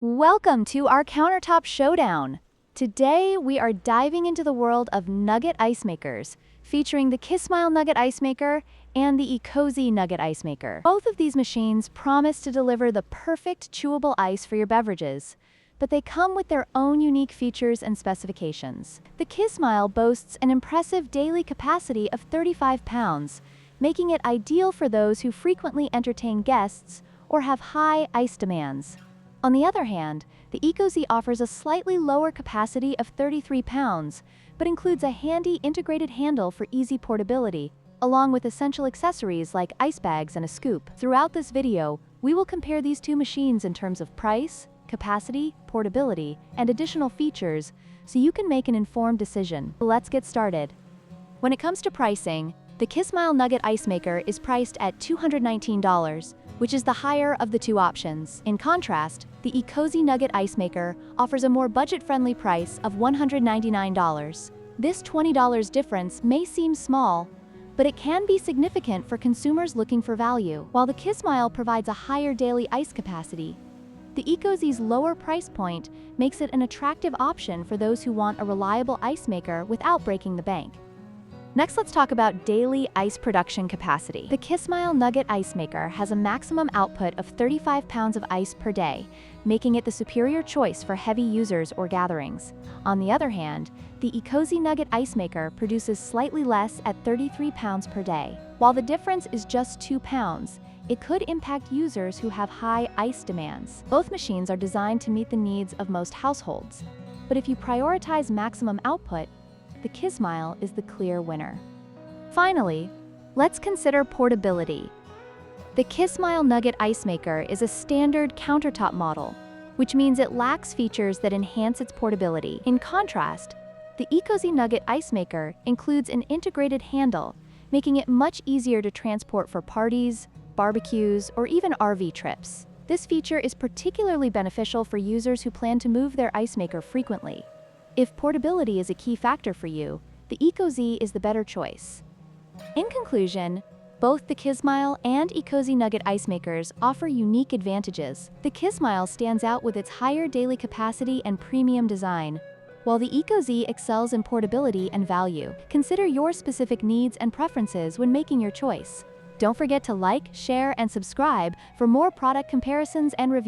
Welcome to our Countertop Showdown. Today, we are diving into the world of Nugget Ice Makers, featuring the Kismile Nugget Ice Maker and the Ecozy Nugget Ice Maker. Both of these machines promise to deliver the perfect chewable ice for your beverages, but they come with their own unique features and specifications. The Kismile boasts an impressive daily capacity of 35 pounds, making it ideal for those who frequently entertain guests or have high ice demands. On the other hand, the Ecozy offers a slightly lower capacity of 33 pounds, but includes a handy integrated handle for easy portability, along with essential accessories like ice bags and a scoop. Throughout this video, we will compare these two machines in terms of price, capacity, portability, and additional features, so you can make an informed decision. Let's get started. When it comes to pricing, the Kismile Nugget Ice Maker is priced at $219, which is the higher of the two options. In contrast, the Ecozy Nugget Ice Maker offers a more budget-friendly price of $199. This $20 difference may seem small, but it can be significant for consumers looking for value. While the Kismile provides a higher daily ice capacity, the Ecozy's lower price point makes it an attractive option for those who want a reliable ice maker without breaking the bank. Next, let's talk about daily ice production capacity. The Kismile Nugget Ice Maker has a maximum output of 35 pounds of ice per day, making it the superior choice for heavy users or gatherings. On the other hand, the Ecozy Nugget Ice Maker produces slightly less at 33 pounds per day. While the difference is just 2 pounds, it could impact users who have high ice demands. Both machines are designed to meet the needs of most households, but if you prioritize maximum output, the Kismile is the clear winner. Finally, let's consider portability. The Kismile Nugget Ice Maker is a standard countertop model, which means it lacks features that enhance its portability. In contrast, the Ecozy Nugget Ice Maker includes an integrated handle, making it much easier to transport for parties, barbecues, or even RV trips. This feature is particularly beneficial for users who plan to move their ice maker frequently. If portability is a key factor for you, the Ecozy is the better choice. In conclusion, both the Kismile and Ecozy Nugget Ice Makers offer unique advantages. The Kismile stands out with its higher daily capacity and premium design, while the Ecozy excels in portability and value. Consider your specific needs and preferences when making your choice. Don't forget to like, share, and subscribe for more product comparisons and reviews.